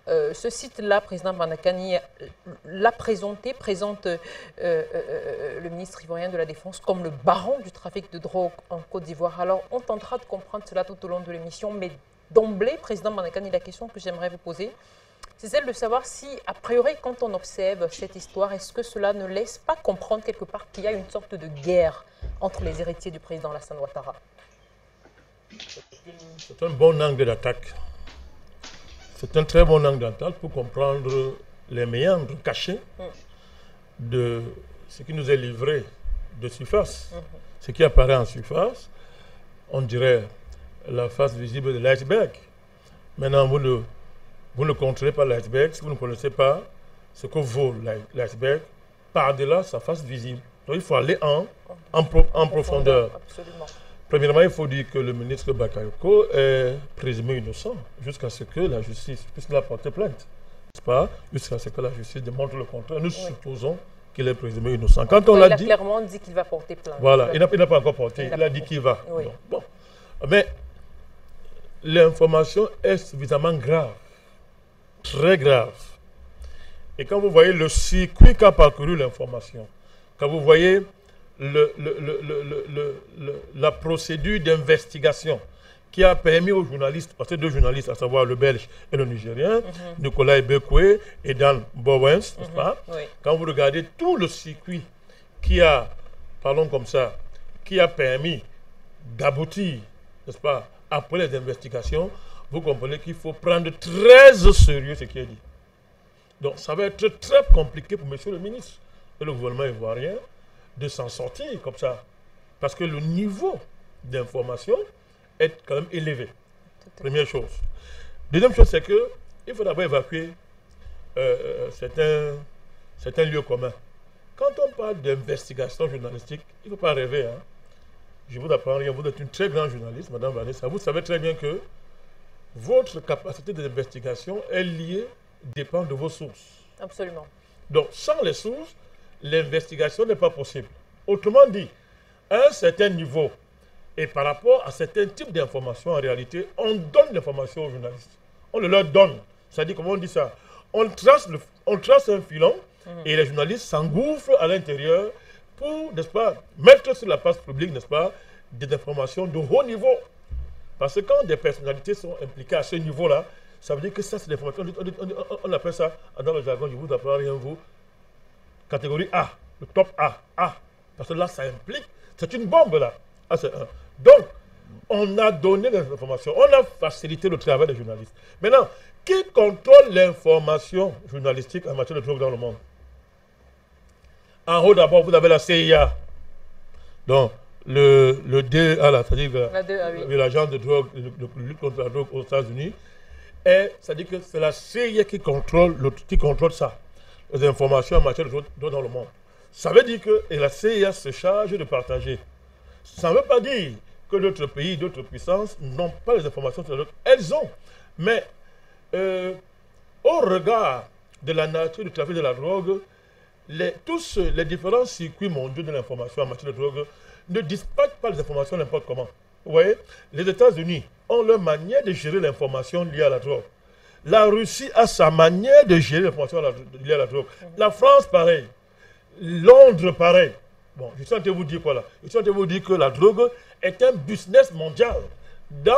Ce site-là, président Bandakani l'a présenté, présente le ministre ivoirien de la Défense comme le baron du trafic de drogue en Côte d'Ivoire. Alors, on tentera de comprendre cela tout au long de l'émission, mais d'emblée, président Bandakani, la question que j'aimerais vous poser, c'est celle de savoir si, a priori, quand on observe cette histoire, est-ce que cela ne laisse pas comprendre quelque part qu'il y a une sorte de guerre entre les héritiers du président Alassane Ouattara? C'est un bon angle d'attaque. C'est un très bon angle d'attaque pour comprendre les méandres cachés de ce qui nous est livré de surface. Ce qui apparaît en surface, on dirait la face visible de l'iceberg. Maintenant, vous ne contrôlez pas l'iceberg si vous ne connaissez pas ce que vaut l'iceberg par-delà sa face visible. Donc il faut aller en profondeur. Absolument. Premièrement, il faut dire que le ministre Bakayoko est présumé innocent jusqu'à ce que la justice, puisqu'il a porté plainte, n'est-ce pas, jusqu'à ce que la justice démontre le contraire. Nous supposons qu'il est présumé innocent. Quand on l'a dit, il a clairement dit qu'il va porter plainte. Voilà, il n'a pas encore porté, il a dit qu'il va. Oui. Bon. Mais l'information est suffisamment grave. Très grave. Et quand vous voyez le circuit qu'a parcouru l'information, quand vous voyez la procédure d'investigation qui a permis aux journalistes, parce que deux journalistes, à savoir le Belge et le Nigérien, Nicolas Ebekwe et Dan Bowens, n'est-ce pas? Oui. Quand vous regardez tout le circuit qui a, parlons comme ça, qui a permis d'aboutir, n'est-ce pas, après les investigations, vous comprenez qu'il faut prendre très au sérieux ce qui est dit. Donc ça va être très compliqué pour monsieur le ministre et le gouvernement ivoirien de s'en sortir comme ça. Parce que le niveau d'information est quand même élevé. Première chose. Deuxième chose, c'est qu'il faut d'abord évacuer certains lieux communs. Quand on parle d'investigation journalistique, il ne faut pas rêver. Hein. Je vous apprends rien, vous êtes une très grande journaliste, Madame Vanessa. Vous savez très bien que votre capacité d'investigation est liée, dépend de vos sources. Absolument. Donc, sans les sources, l'investigation n'est pas possible. Autrement dit, à un certain niveau, et par rapport à certains types d'informations, en réalité, on donne l'information aux journalistes. On le leur donne. C'est-à-dire, comment on dit ça? On trace un filon et les journalistes s'engouffrent à l'intérieur pour, n'est-ce pas, mettre sur la place publique, n'est-ce pas, des informations de haut niveau. Parce que quand des personnalités sont impliquées à ce niveau-là, ça veut dire que ça, c'est l'information. On appelle ça, dans le jargon, je vous apprends rien, vous, catégorie A, le top A. Parce que là, ça implique, c'est une bombe, là. Ah, c'est un. Donc, on a donné les informations, on a facilité le travail des journalistes. Maintenant, qui contrôle l'information journalistique en matière de drogue dans le monde? En haut, d'abord, vous avez la CIA. Donc, le DEA, c'est-à-dire l'agence de drogue, de lutte contre la drogue aux États-Unis, c'est-à-dire que c'est la CIA qui contrôle ça, les informations en matière de drogue dans le monde. Ça veut dire que la CIA se charge de partager. Ça ne veut pas dire que d'autres pays, d'autres puissances n'ont pas les informations sur la drogue. Elles ont. Mais au regard de la nature du trafic de la drogue, tous les différents circuits mondiaux de l'information en matière de drogue ne dispatchent pas les informations n'importe comment. Vous voyez, les États-Unis ont leur manière de gérer l'information liée à la drogue. La Russie a sa manière de gérer l'information liée à la drogue. La France, pareil. Londres, pareil. Bon, je suis en train de vous dire quoi là? Je suis en train de vous dire que la drogue est un business mondial dans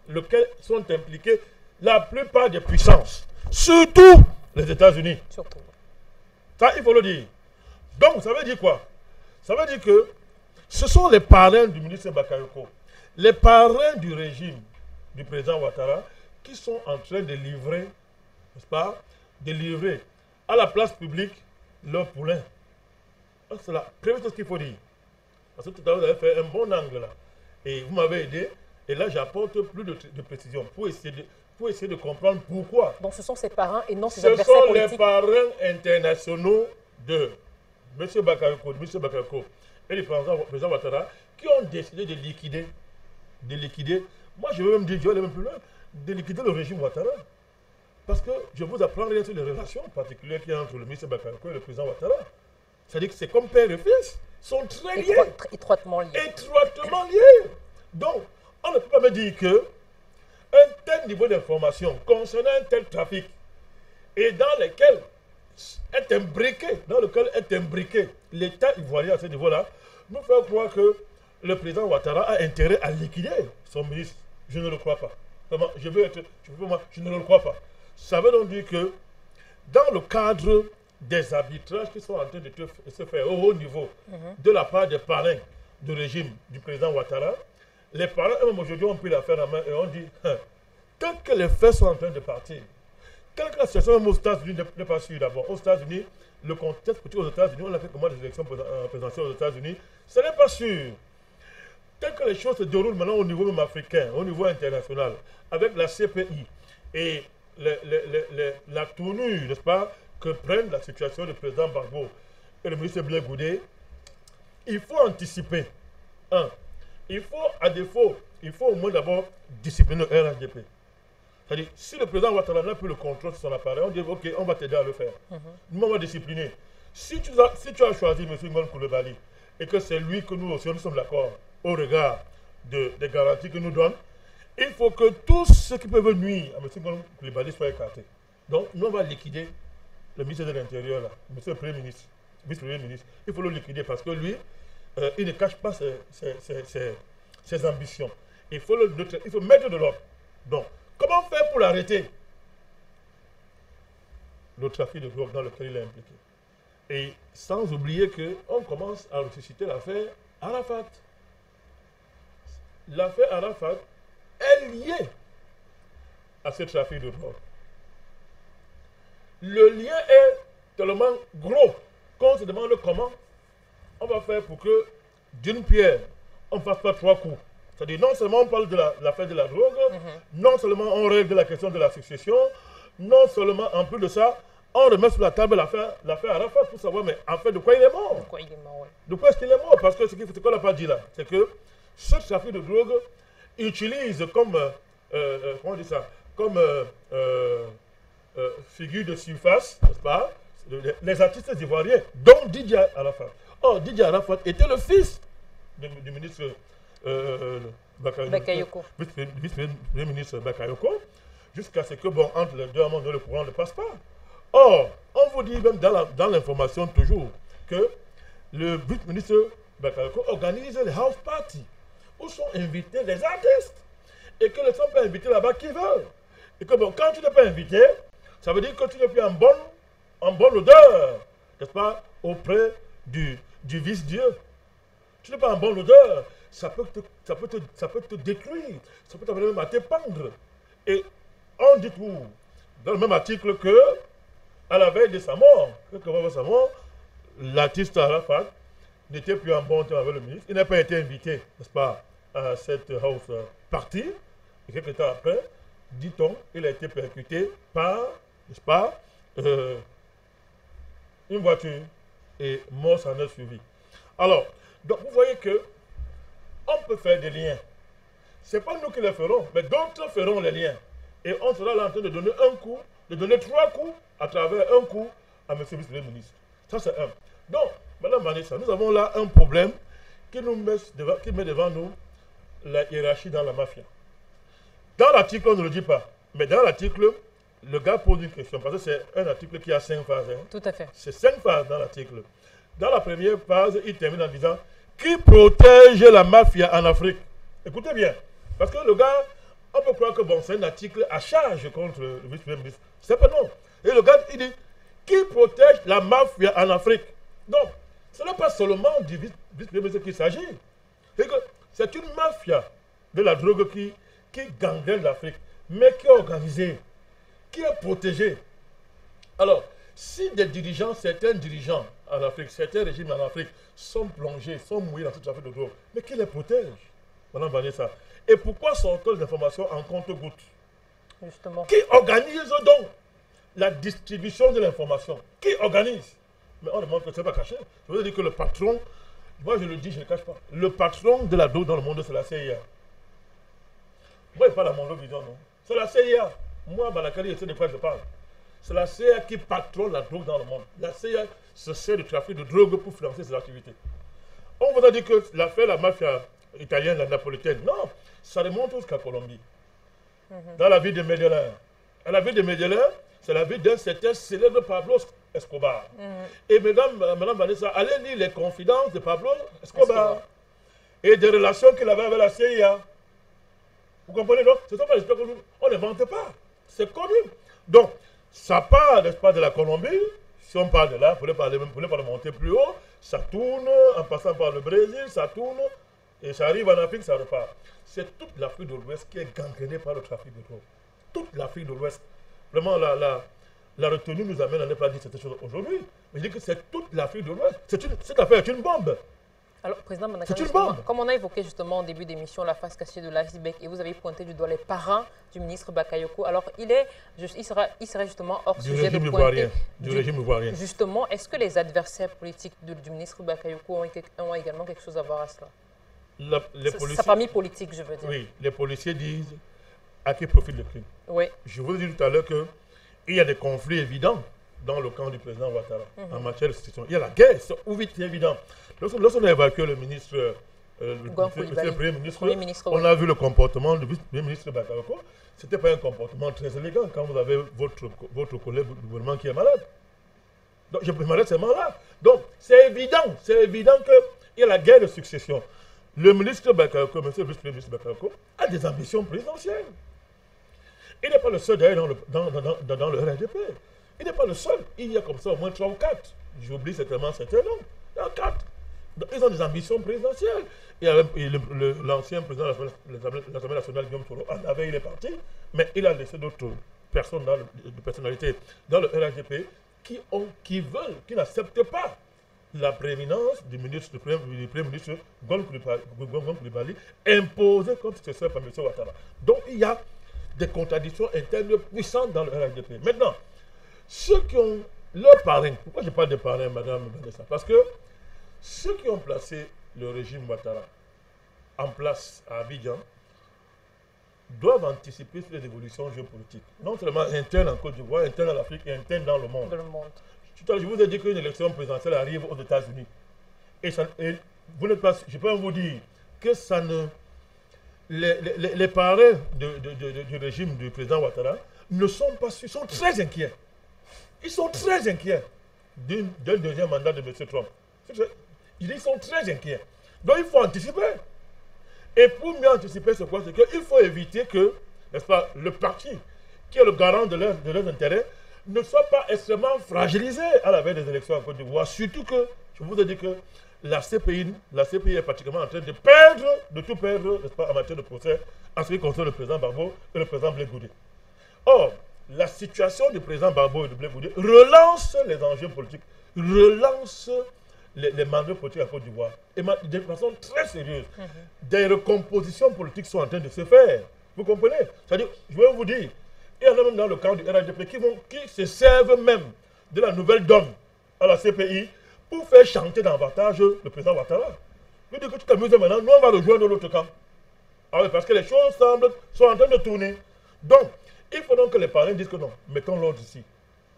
lequel sont impliquées la plupart des puissances. Surtout les États-Unis. Surtout. Ça, il faut le dire. Donc, ça veut dire quoi? Ça veut dire que ce sont les parrains du ministre Bakayoko, les parrains du régime du président Ouattara qui sont en train de livrer, n'est-ce pas, de livrer à la place publique leur poulain. C'est la première chose qu'il faut dire. Parce que tout à l'heure, vous avez fait un bon angle là. Et vous m'avez aidé. Et là, j'apporte plus de précision pour essayer de comprendre pourquoi. Donc, ce sont ses parrains et non ses adversaires politiques. Ce sont les parrains internationaux de M. Bakayoko et le président Ouattara qui ont décidé de liquider. Moi, je veux même dire, je vais aller même plus loin, de liquider le régime Ouattara. Parce que je vous apprends rien sur les relations particulières qu'il y a entre le ministre Bakayoko et le président Ouattara. C'est-à-dire que c'est comme père et fils, sont très liés. Étroitement liés. Étroitement liés. Donc, on ne peut pas me dire que un tel niveau d'information concernant un tel trafic et dans lequel est imbriqué l'État ivoirien à ce niveau-là, nous fait croire que le président Ouattara a intérêt à liquider son ministre. Je ne le crois pas. Vraiment, je ne le crois pas. Ça veut donc dire que dans le cadre des arbitrages qui sont en train de se faire au haut niveau de la part des parrains du régime du président Ouattara, les parrains, même aujourd'hui, ont pris l'affaire en main et ont dit tant que les faits sont en train de partir, tant que la situation même aux États-Unis n'est pas sûre d'abord. Aux États-Unis, le contexte politique aux États-Unis, on a fait comment les élections présidentielles aux États-Unis, ce n'est pas sûr. Tant que les choses se déroulent maintenant au niveau même africain, au niveau international, avec la CPI et la tournure, n'est-ce pas, que prenne la situation du président Gbagbo et le ministre Blé Goudé, il faut anticiper. Il faut, à défaut, il faut au moins d'abord discipliner le RHDP. C'est-à-dire, si le président Ouattara n'a plus le contrôle sur son appareil, on dit ok, on va t'aider à le faire. Nous, on va discipliner. Si tu as choisi M. Ngon Coulibaly et que c'est lui que nous aussi nous sommes d'accord au regard des garanties qu'il nous donne, il faut que tous ceux qui peuvent nuire à M. Ngon Coulibaly soient écartés. Donc, nous, on va liquider le ministre de l'Intérieur, là, M. le Premier ministre, vice-premier ministre. Il faut le liquider parce que lui, il ne cache pas ses ambitions. Il faut mettre de l'ordre. Donc, comment faire pour l'arrêter? Le trafic de drogue dans lequel il est impliqué. Et sans oublier qu'on commence à ressusciter l'affaire Arafat. L'affaire Arafat est liée à ce trafic de drogue. Le lien est tellement gros qu'on se demande comment on va faire pour que d'une pierre, on ne fasse pas trois coups. C'est-à-dire, non seulement on parle de l'affaire de la drogue, non seulement on règle la question de la succession, non seulement, en plus de ça, on remet sur la table l'affaire Arafat pour savoir, mais en fait, de quoi il est mort. De quoi il est mort, oui. De quoi est-ce qu'il est mort? Parce que ce qu'on n'a pas dit là, c'est que ce trafic de drogue utilise comme, comment on dit ça, comme figure de surface, n'est-ce pas, les artistes ivoiriens, dont Didier Arafat. Or, Didier Arafat était le fils du ministre Bakayoko. Vice-premier ministre Bakayoko, jusqu'à ce que, bon, entre les deux, à un moment donné, le courant ne passe pas. Or, on vous dit même dans l'information toujours que le vice-ministre Bakayoko organise les house parties où sont invités les artistes et que ne sont pas invités là-bas qui veulent. Et que, bon, quand tu n'es pas invité, ça veut dire que tu n'es plus en bonne odeur, n'est-ce pas, auprès du vice-dieu. Tu n'es pas en bonne odeur, ça peut te détruire, ça peut t'amener même à t'épandre. Et on dit tout, dans le même article que, à la veille de sa mort, l'artiste Arafat n'était plus en bon temps avec le ministre, il n'a pas été invité, n'est-ce pas, à cette house party, et quelques temps après, dit-on, il a été percuté par, n'est-ce pas, une voiture, et mort s'en est suivi. Alors, donc vous voyez que on peut faire des liens. Ce n'est pas nous qui les ferons, mais d'autres feront les liens. Et on sera là en train de donner un coup, de donner trois coups à travers un coup à M. le ministre. Ça, c'est un. Donc, Mme Vanessa, nous avons là un problème qui met devant nous la hiérarchie dans la mafia. Dans l'article, on ne le dit pas, mais dans l'article, le gars pose une question, parce que c'est un article qui a 5 phases. Hein. Tout à fait. C'est 5 phases dans l'article. Dans la première phase, il termine en disant qui protège la mafia en Afrique. Écoutez bien, parce que le gars, on peut croire que bon, c'est un article à charge contre le vice-premier ministre. C'est pas non. Et le gars, il dit qui protège la mafia en Afrique. Donc, ce n'est pas seulement du vice-premier ministre qu'il s'agit. C'est une mafia de la drogue qui gangrène l'Afrique, mais qui est organisée, qui est protégée. Alors, si certains dirigeants en Afrique, certains régimes en Afrique sont plongés, sont mouillés dans ce trafic de drogue, mais qui les protège? Madame Vanessa. Et pourquoi sont-elles des informations en compte-gouttes? Justement. Qui organise donc la distribution de l'information? Qui organise? Mais on demande que ce n'est pas caché. Je veux dire que le patron, moi je le dis, je ne le cache pas, le patron de la drogue dans le monde, c'est la CIA. Moi, je parle à mon vision, non? C'est la CIA. Moi, Balakari, je sais de quoi je parle. C'est la CIA qui patronne la drogue dans le monde. La CIA se sert du trafic de drogue pour financer ses activités. On vous a dit que l'affaire de la mafia italienne, la napolitaine, non, ça remonte jusqu'à Colombie. Dans la ville de Medellin. À la ville de Medellin, C'est la vie d'un certain célèbre Pablo Escobar. Et madame Vanessa, allez lire les confidences de Pablo Escobar et des relations qu'il avait avec la CIA. Vous comprenez donc? Ce ne sont pas des histoires qu'on n'invente pas. C'est connu. Donc, ça part, n'est-ce pas, de la Colombie. Si on parle de là, pour ne pas monter plus haut, ça tourne, en passant par le Brésil, ça tourne, et ça arrive en Afrique, ça repart. C'est toute l'Afrique de l'Ouest qui est gangrénée par le trafic de drogue. Toute l'Afrique de l'Ouest. Vraiment, la retenue nous amène à ne pas dire cette chose aujourd'hui. Mais je dis que c'est toute l'Afrique de l'Ouest. Cette affaire est une bombe. Alors, Président c'est une bombe. Comme on a évoqué justement au début d'émission la face cachée de l'iceberg et vous avez pointé du doigt les parents du ministre Bakayoko, alors il serait justement hors sujet de pointer du régime ivoirien. Justement, est-ce que les adversaires politiques du ministre Bakayoko ont également quelque chose à voir à cela? Sa famille politique, je veux dire. Oui, les policiers disent à qui profite le crime. Oui. Je vous ai dit tout à l'heure qu'il y a des conflits évidents dans le camp du président Ouattara en matière de situation. Il y a la guerre, c'est évident. Lorsqu'on a évacué le ministre, le Premier ministre, on a vu le comportement du vice-ministre Bakayoko. Ce n'était pas un comportement très élégant quand vous avez votre collègue du gouvernement qui est malade. Donc, je peux m'arrêter seulement là. Donc, c'est évident qu'il y a la guerre de succession. Le ministre Bakayoko, monsieur le vice-premier ministre Bakayoko, a des ambitions présidentielles. Il n'est pas le seul d'ailleurs dans le RHDP. Il n'est pas le seul. Il y a comme ça au moins 3 ou 4. J'oublie certainement certains noms. Il y en a 4. Donc, ils ont des ambitions présidentielles. Et l'ancien président de l'Assemblée nationale, Guillaume Soro, il est parti, mais il a laissé d'autres personnes, de personnalités dans le RHDP qui n'acceptent pas la prééminence du Premier ministre Gon Coulibaly imposée comme successeur par M. Ouattara. Donc il y a des contradictions internes puissantes dans le RHDP. Maintenant, ceux qui ont leur parrain, pourquoi je parle de parrain, Madame Vanessa? Parce que ceux qui ont placé le régime Ouattara en place à Abidjan doivent anticiper sur les évolutions géopolitiques, non seulement internes en Côte d'Ivoire, internes en Afrique et internes dans le monde. Tout à l'heure, je vous ai dit qu'une élection présidentielle arrive aux États-Unis. Et vous n'êtes pas, je peux vous dire que ça ne. Les parrains du régime du président Ouattara ne sont pas sûrs, sont très inquiets. Ils sont très inquiets d'un deuxième mandat de M. Trump. Ils sont très inquiets. Donc il faut anticiper. Et pour mieux anticiper ce quoi, c'est qu'il faut éviter que, n'est-ce pas, le parti qui est le garant de leurs intérêts ne soit pas extrêmement fragilisé à la veille des élections en Côte d'Ivoire. Surtout que, je vous ai dit que la CPI est pratiquement en train de tout perdre, n'est-ce pas, en matière de procès, en ce qui concerne le président Gbagbo et le président Blé Goudé. Or, la situation du président Gbagbo et de Blé Goudé relance les enjeux politiques, relance les mandats politiques en Côte d'Ivoire. Et de façon très sérieuse. Des recompositions politiques sont en train de se faire. Vous comprenez? C'est-à-dire, je vais vous dire, il y en a même dans le camp du RHDP qui se servent même de la nouvelle donne à la CPI pour faire chanter davantage le président Ouattara. Je dis que tu t'amuses maintenant, nous on va rejoindre l'autre camp. Ah oui, parce que les choses sont en train de tourner. Donc, il faut donc que les parents disent que non, mettons l'ordre ici.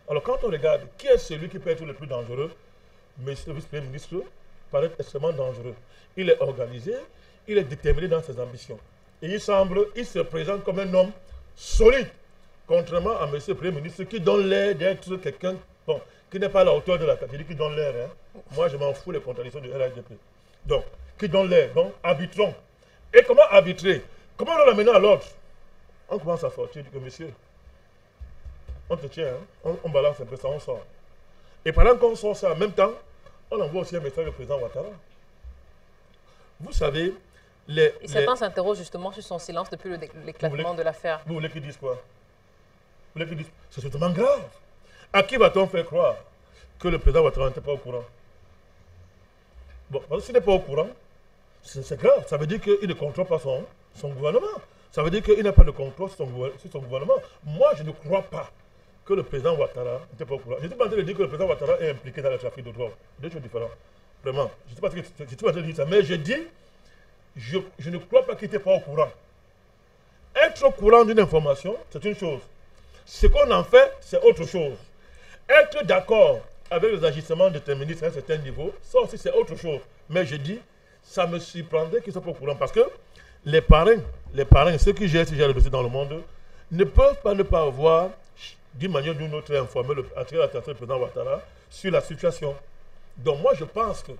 Alors quand on regarde, qui est celui qui peut être le plus dangereux? Monsieur le vice-premier ministre paraît extrêmement dangereux. Il est organisé, il est déterminé dans ses ambitions. Et il se présente comme un homme solide, contrairement à monsieur le premier ministre qui donne l'air d'être quelqu'un, bon, qui n'est pas à la hauteur de la catégorie, qui donne l'air. Hein. Moi, je m'en fous des contradictions du RHDP. Donc, qui donne l'air, donc arbitrons. Et comment arbitrer? Comment on l'amène à l'ordre? On commence à sortir, dit que monsieur, on te tient, hein? on balance un peu ça, on sort. Et pendant qu'on sort ça en même temps, on envoie aussi un message au président Ouattara. Vous savez, certains s'interrogent justement sur son silence depuis l'éclatement de l'affaire. Vous voulez qu'ils disent quoi? Vous voulez qu'ils disent, c'est absolument grave. À qui va-t-on faire croire que le président Ouattara n'était pas au courant? Bon, s'il n'est pas au courant, c'est grave. Ça veut dire qu'il ne contrôle pas son gouvernement. Ça veut dire qu'il n'a pas de contrôle sur son gouvernement. Moi, je ne crois pas que le président Ouattara n'était pas au courant. Je ne suis pas en train de dire que le président Ouattara est impliqué dans le trafic de drogue. Deux choses différentes. Vraiment. Je ne suis pas en train de dire ça. Mais je dis, je ne crois pas qu'il n'était pas au courant. Être au courant d'une information, c'est une chose. Ce qu'on en fait, c'est autre chose. Être d'accord avec les agissements de tes ministres à un certain niveau, ça aussi c'est autre chose. Mais je dis, ça me surprendrait qu'ils ne soient pas au courant. Parce que les parrains, ceux qui gèrent le dossier dans le monde, ne peuvent pas ne pas avoir d'une manière ou d'une autre, attirer l'attention du président Ouattara sur la situation. Donc moi, je pense que,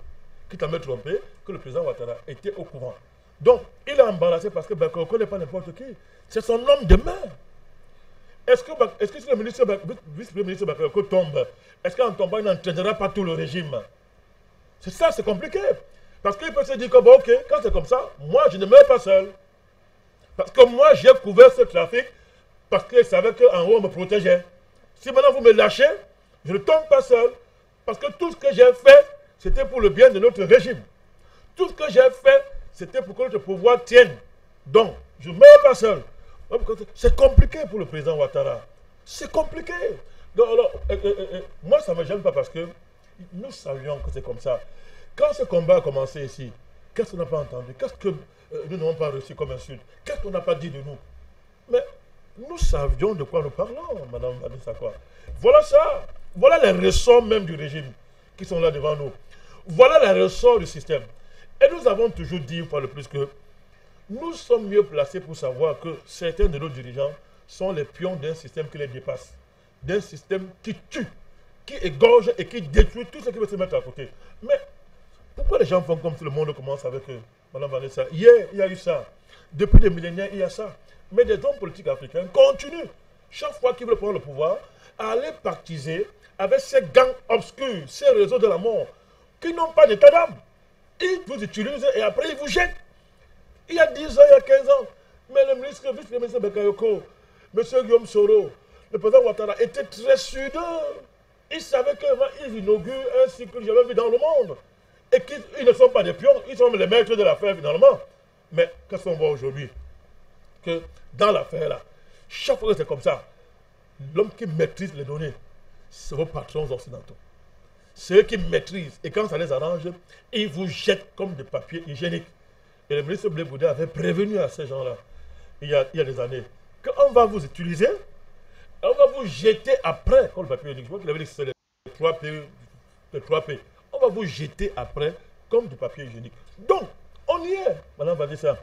quitte à me tromper, que le président Ouattara était au courant. Donc, il a embarrassé parce que Bakayoko n'est pas n'importe qui. C'est son homme de main. Est-ce que si le vice-premier ministre Bakayoko tombe, est-ce qu'en tombant, il n'entraînera pas tout le régime? C'est ça, c'est compliqué. Parce qu'il peut se dire que, bon, ok, quand c'est comme ça, moi, je ne meurs pas seul. Parce que moi, j'ai couvert ce trafic parce qu'il savait qu'en haut, on me protégeait. Si maintenant vous me lâchez, je ne tombe pas seul. Parce que tout ce que j'ai fait, c'était pour le bien de notre régime. Tout ce que j'ai fait, c'était pour que notre pouvoir tienne. Donc, je ne meurs pas seul. C'est compliqué pour le président Ouattara. C'est compliqué. Donc, alors, moi, ça ne me gêne pas parce que nous savions que c'est comme ça. Quand ce combat a commencé ici, qu'est-ce qu'on n'a pas entendu? Qu'est-ce que nous n'avons pas reçu comme insulte? Qu'est-ce qu'on n'a pas dit de nous? Mais nous savions de quoi nous parlons, Madame Vanessa. Voilà ça. Voilà les ressorts même du régime qui sont là devant nous. Voilà les ressorts du système. Et nous avons toujours dit, une fois de plus, que nous sommes mieux placés pour savoir que certains de nos dirigeants sont les pions d'un système qui les dépasse. D'un système qui tue, qui égorge et qui détruit tout ce qui veut se mettre à côté. Mais pourquoi les gens font comme si le monde commence avec eux? Madame Vanessa, hier, il y a eu ça. Depuis des millénaires, il y a ça. Mais des hommes politiques africains continuent, chaque fois qu'ils veulent prendre le pouvoir, à aller pactiser avec ces gangs obscurs, ces réseaux de la mort, qui n'ont pas d'état d'âme. Ils vous utilisent et après ils vous jettent. Il y a 10 ans, il y a 15 ans, mais le vice-ministre Bakayoko, M. Guillaume Soro, le président Ouattara était très sûr d'eux. Ils savaient qu'ils inaugurent un cycle que j'avais vu dans le monde. Et qu'ils ne sont pas des pions, ils sont les maîtres de l'affaire finalement. Mais qu'est-ce qu'on voit aujourd'hui? Que dans l'affaire là, chaque fois que c'est comme ça, l'homme qui maîtrise les données, c'est vos patrons occidentaux. C'est eux qui maîtrisent. Et quand ça les arrange, ils vous jettent comme des papiers hygiéniques. Et le ministre Blé Boudet avait prévenu à ces gens-là, il y a des années, qu'on va vous utiliser, on va vous jeter après, comme le papier hygiénique. Je crois qu'il avait dit que c'est les 3 P. On va vous jeter après comme du papier hygiénique. Donc, on y est, Madame Vanessa.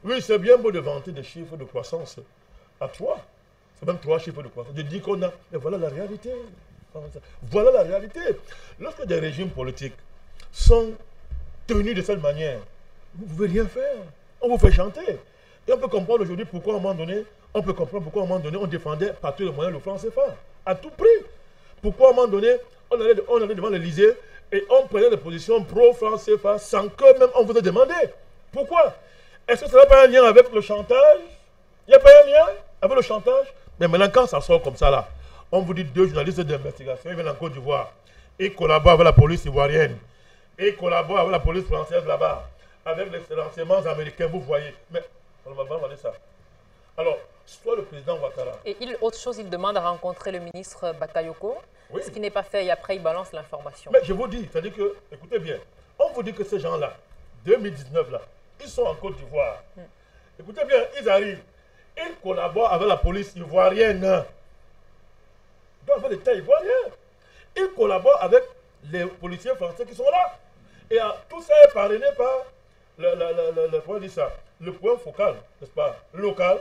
Oui, c'est bien beau de vanter des chiffres de croissance à 3. C'est même 3 chiffres de croissance. Je dis qu'on a, mais voilà la réalité. Voilà la réalité. Lorsque des régimes politiques sont tenus de cette manière, vous ne pouvez rien faire. On vous fait chanter. Et on peut comprendre aujourd'hui pourquoi à un moment donné, on défendait par tous les moyens le franc CFA. À tout prix. Pourquoi à un moment donné, on allait devant l'Élysée et on prenait des positions pro-franc CFA sans que même on vous ait demandé. Pourquoi? Est-ce que ça n'a pas un lien avec le chantage? Il n'y a pas un lien avec le chantage? Mais maintenant, quand ça sort comme ça là, on vous dit 2 journalistes d'investigation, ils viennent en Côte d'Ivoire, ils collaborent avec la police ivoirienne, ils collaborent avec la police française là-bas, avec les renseignements américains, vous voyez. Mais on va demander ça. Alors, soit le président Ouattara. Et autre chose, il demande à rencontrer le ministre Bakayoko, oui. Ce qui n'est pas fait et après il balance l'information. Mais je vous dis, c'est-à-dire que, écoutez bien, on vous dit que ces gens-là, 2019 là, ils sont en Côte d'Ivoire. Écoutez bien, ils arrivent, ils collaborent avec la police ivoirienne. Donc, avec l'État ivoirien. Ils collaborent avec les policiers français qui sont là. Et tout ça est parrainé par le point focal, n'est-ce pas, local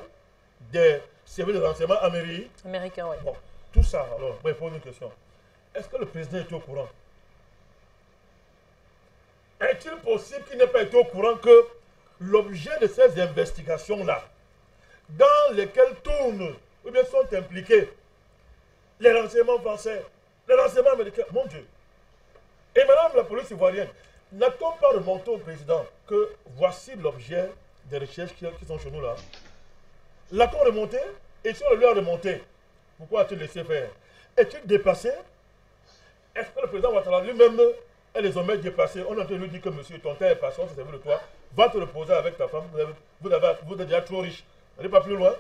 des services de renseignement américains. Oui. Bon, tout ça, alors, moi, je pose une question. Est-ce que le président est au courant? Est-il possible qu'il n'ait pas été au courant que l'objet de ces investigations-là, dans lesquelles tournent, ou bien sont impliqués, les renseignements français, les renseignements américains, mon Dieu. Et madame la police ivoirienne, n'a-t-on pas remonté au président que voici l'objet des recherches qui sont chez nous là? L'a-t-on remonté? Et si on lui a remonté, pourquoi a-t-il laissé faire? Est-il dépassé? Est-ce que le président Ouattara lui-même et les hommes dépassés, on a entendu lui dire que monsieur, ton temps est passé, on s'est servi de toi, va te reposer avec ta femme, vous êtes déjà trop riche. N'allez pas plus loin.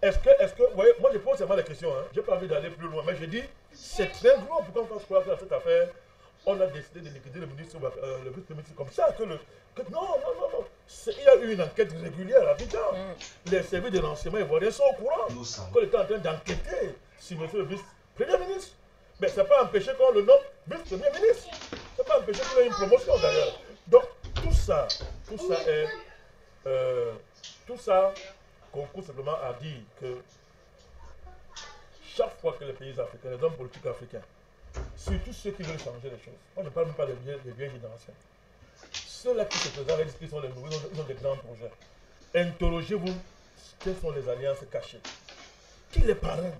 Est-ce que, vous voyez, moi je pose seulement la question, hein. Je n'ai pas envie d'aller plus loin, mais je dis, c'est très gros pour qu'on fasse croire que cette affaire, on a décidé de liquider le ministre, le vice-ministre comme ça, non. Il y a eu une enquête régulière à Abidjan. Les services de renseignement ivoiriens sont au courant qu'on était en train d'enquêter sur monsieur le vice-premier ministre. Mais ça n'a pas empêché qu'on le nomme vice-premier ministre. Ça n'a pas empêché qu'il ait une promotion d'ailleurs. Donc, tout ça concourt simplement à dire que chaque fois que les pays africains, les hommes politiques africains, surtout ceux qui veulent changer les choses, moi je ne parle même pas des vieilles générations, ceux-là qui se présentent avec qui sont les nouveaux, ils ont des grands projets. Interrogez-vous quelles sont les alliances cachées. Qui les parraine?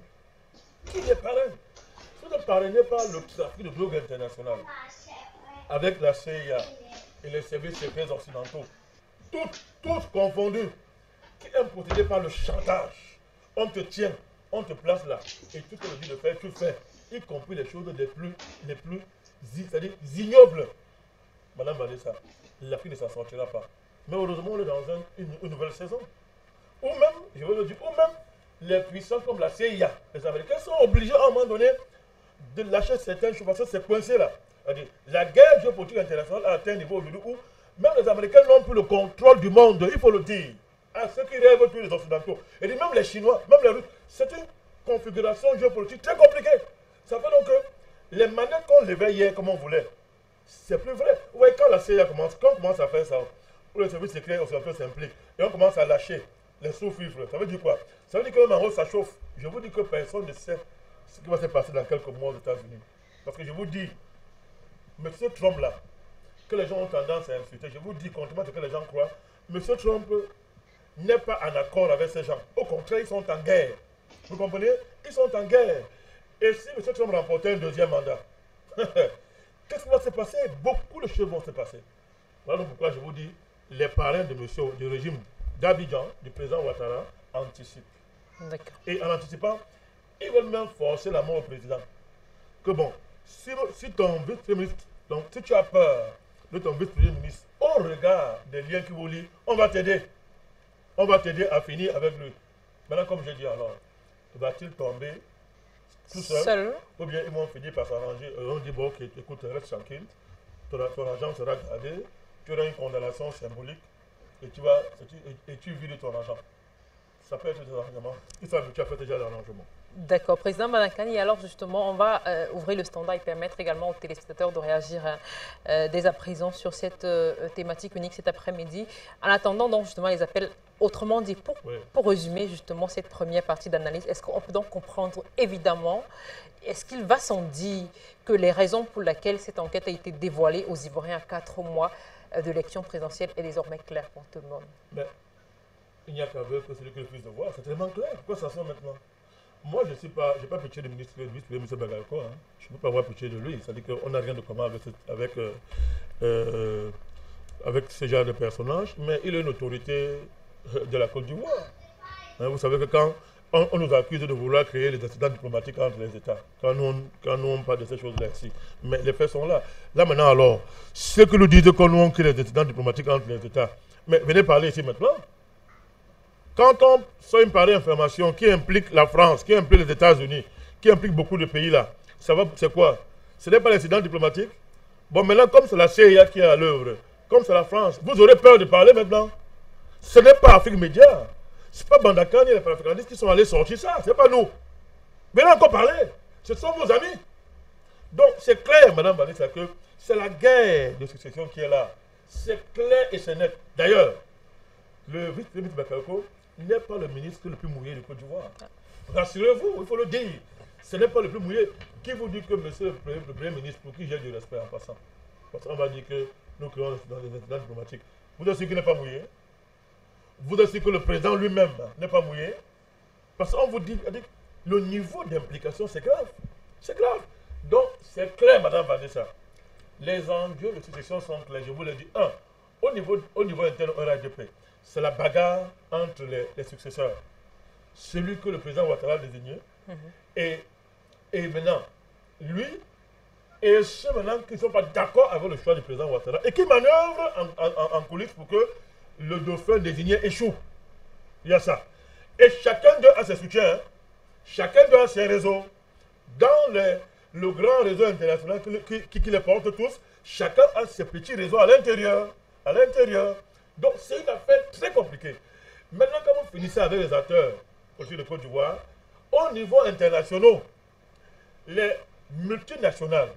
Qui les parraine? Si vous ne parrainez pas le trafic de drogue international avec la CIA et les services secrets occidentaux, toutes confondues, qui est procédé par le chantage, on te tient, on te place là, et tout ce que tu dis de faire, tu fais, y compris les choses les plus c'est-à-dire ignobles. Madame Vanessa, l'Afrique ne s'en sortira pas. Mais heureusement, on est dans une nouvelle saison. Ou même, je veux le dire, ou même, les puissances comme la CIA, les Américains sont obligés à un moment donné de lâcher certaines choses parce que c'est coincé là. La guerre géopolitique internationale a atteint un niveau aujourd'hui où même les Américains n'ont plus le contrôle du monde, il faut le dire. À ceux qui rêvent tous les Occidentaux. Et même les Chinois, même les Russes, c'est une configuration géopolitique très compliquée. Ça fait donc que les manettes qu'on levait hier comme on voulait, c'est plus vrai. Vous voyez, quand la CIA commence, quand on commence à faire ça, où les services secrets occidentaux s'impliquent, et on commence à lâcher les sous-fifres, ça veut dire quoi? Ça veut dire que même en haut, ça chauffe. Je vous dis que personne ne sait ce qui va se passer dans quelques mois aux États-Unis. Parce que je vous dis, M. Trump là, que les gens ont tendance à insulter, je vous dis, contrairement à ce que les gens croient, M. Trump n'est pas en accord avec ces gens. Au contraire, ils sont en guerre. Vous comprenez? Ils sont en guerre. Et si M. Trump remportait un deuxième mandat, qu'est-ce qui va se passer? Beaucoup de choses vont se passer. Voilà pourquoi je vous dis, les parrains de monsieur, du régime d'Abidjan, du président Ouattara, anticipent. Et en anticipant, ils veulent même forcer la mort au président. Que bon, si ton vice-ministre, donc si tu as peur de ton vice-premier ministre, au regard des liens qui vous lient, on va t'aider. On va t'aider à finir avec lui. Maintenant, comme je dis alors, va-t-il tomber tout seul? Ou bien ils vont finir par s'arranger. On dit, bon, ok, écoute, reste tranquille. Ton argent sera gardé. Tu auras une condamnation symbolique. Et tu vides ton argent. Ça peut être des arrangements. Ils sont habitués à faire déjà l'arrangement. D'accord. Président Malakani, alors justement, on va ouvrir le standard et permettre également aux téléspectateurs de réagir dès à présent sur cette thématique unique cet après-midi. En attendant donc justement les appels, autrement dit, pour résumer justement cette première partie d'analyse, est-ce qu'on peut donc comprendre évidemment, est-ce qu'il va sans dire que les raisons pour lesquelles cette enquête a été dévoilée aux Ivoiriens à 4 mois de l'élection présidentielle est désormais claire pour tout le monde? Mais il n'y a qu'à voir que celui qui le plus de voir, c'est tellement clair. Pourquoi ça sort maintenant? Moi, je n'ai pas pitié du ministre, M. Bagalko. Hein. Je ne peux pas avoir pitié de lui. C'est-à-dire qu'on n'a rien de commun avec ce genre de personnage, mais il a une autorité de la Côte d'Ivoire. Hein, vous savez que quand on nous accuse de vouloir créer les incidents diplomatiques entre les États, quand nous on parle de ces choses-là ici, mais les faits sont là. Là maintenant alors, ceux qui nous disent qu'on nous crée les incidents diplomatiques entre les États, mais venez parler ici maintenant. Quand on sort une pareille information qui implique la France, qui implique les États-Unis, qui implique beaucoup de pays là, c'est quoi? Ce n'est pas l'incident diplomatique? Bon, maintenant, comme c'est la CIA qui est à l'œuvre, comme c'est la France, vous aurez peur de parler maintenant? Ce n'est pas Afrique Média. Ce n'est pas Bandakani et les panafricanistes qui sont allés sortir ça. Ce n'est pas nous. Venez encore parler. Ce sont vos amis. Donc, c'est clair, Madame Vanessa, que c'est la guerre de succession qui est là. C'est clair et c'est net. D'ailleurs, le vice-ministre Bakalko n'est pas le ministre le plus mouillé de Côte d'Ivoire. Rassurez-vous, il faut le dire. Ce n'est pas le plus mouillé. Qui vous dit que monsieur le Premier ministre, pour qui j'ai du respect en passant? Parce qu'on va dire que nous créons dans les incidents diplomatiques. Vous êtes sûr qu'il n'est pas mouillé? Vous êtes sûr que le président lui-même n'est pas mouillé? Parce qu'on vous dit, le niveau d'implication, c'est grave. C'est grave. Donc, c'est clair, Madame Vanessa. Les enjeux de succession sont clairs. Je vous le dis. Un, au niveau interne au RADP, c'est la bagarre entre les successeurs. Celui que le président Ouattara a désigné, et maintenant, lui, et ceux maintenant qui ne sont pas d'accord avec le choix du président Ouattara, et qui manœuvrent en coulisses pour que le dauphin désigné échoue. Il y a ça. Et chacun d'eux a ses soutiens, hein. Chacun d'eux a ses réseaux. Dans le grand réseau international qui les porte tous, chacun a ses petits réseaux à l'intérieur. À l'intérieur. Donc c'est une affaire très compliquée. Maintenant, quand vous finissez avec les acteurs aussi de Côte d'Ivoire, au niveau international, les multinationales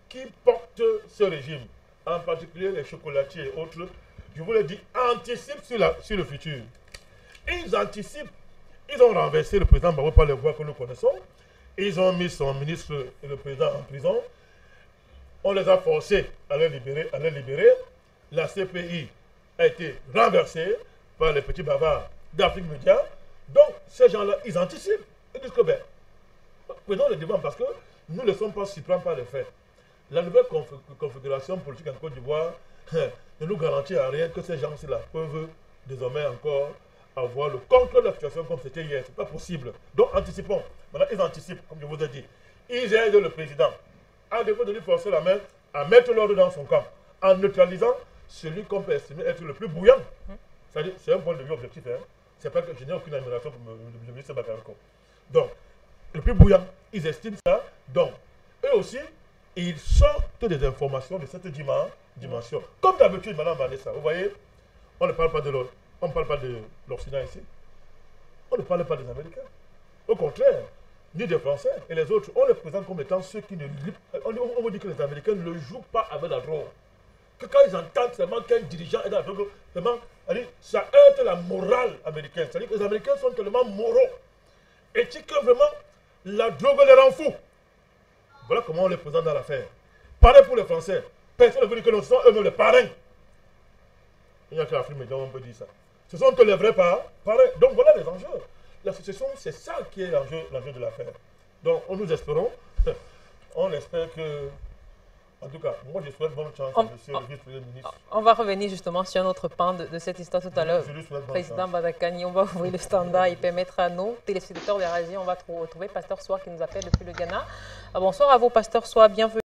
qui portent ce régime, en particulier les chocolatiers et autres, je vous le dis, anticipent sur le futur. Ils anticipent. Ils ont renversé le président Babou par les voies que nous connaissons. Ils ont mis son ministre et le président en prison. On les a forcés à les libérer. La CPI a été renversée par les petits bavards d'Afrique Média. Donc, ces gens-là, ils anticipent. Ils disent que, ben, prenons le devant parce que nous ne sommes pas surpris par les faits. La nouvelle configuration politique en Côte d'Ivoire ne nous garantit à rien que ces gens-là peuvent désormais encore avoir le contrôle de la situation comme c'était hier. Ce n'est pas possible. Donc, anticipons. Maintenant, ils anticipent, comme je vous ai dit. Ils aident le président, à défaut de lui forcer la main, à mettre l'ordre dans son camp, en neutralisant celui qu'on peut estimer être le plus bouillant. C'est-à-dire, c'est un point de vue objectif. Hein. C'est pas que je n'ai aucune admiration pour le ministre Bakayoko. Donc, le plus bouillant, ils estiment ça. Donc, eux aussi, ils sortent des informations de cette dimension. Comme d'habitude, Madame Vanessa, vous voyez, on ne parle pas de l'autre. On ne parle pas de l'Occident ici. On ne parle pas des Américains. Au contraire, ni des Français et les autres, on les présente comme étant ceux qui ne... On vous dit que les Américains ne jouent pas avec la drogue. Que quand ils entendent seulement qu'un dirigeant est dans la drogue, vraiment, ça heurte la morale américaine. C'est-à-dire que les Américains sont tellement moraux. Et que vraiment, la drogue les rend fous. Voilà comment on les présente dans l'affaire. Pareil pour les Français. Personne ne veut dire que nous sommes eux-mêmes les parrains. Il n'y a que l'Afrique médiane, on peut dire ça. Ce sont que les vrais parrains. Donc voilà les enjeux. La succession, c'est ça qui est l'enjeu de l'affaire. Donc nous espérons, on espère que, en tout cas, moi je souhaite bonne chance à monsieur le vice-premier ministre. On va revenir justement sur un autre pan de cette histoire tout à l'heure. Président Badakani, on va ouvrir le standard et permettre à nos téléspectateurs de réagir. On va retrouver Pasteur Soir qui nous appelle depuis le Ghana. Bonsoir à vous, Pasteur Soir, bienvenue.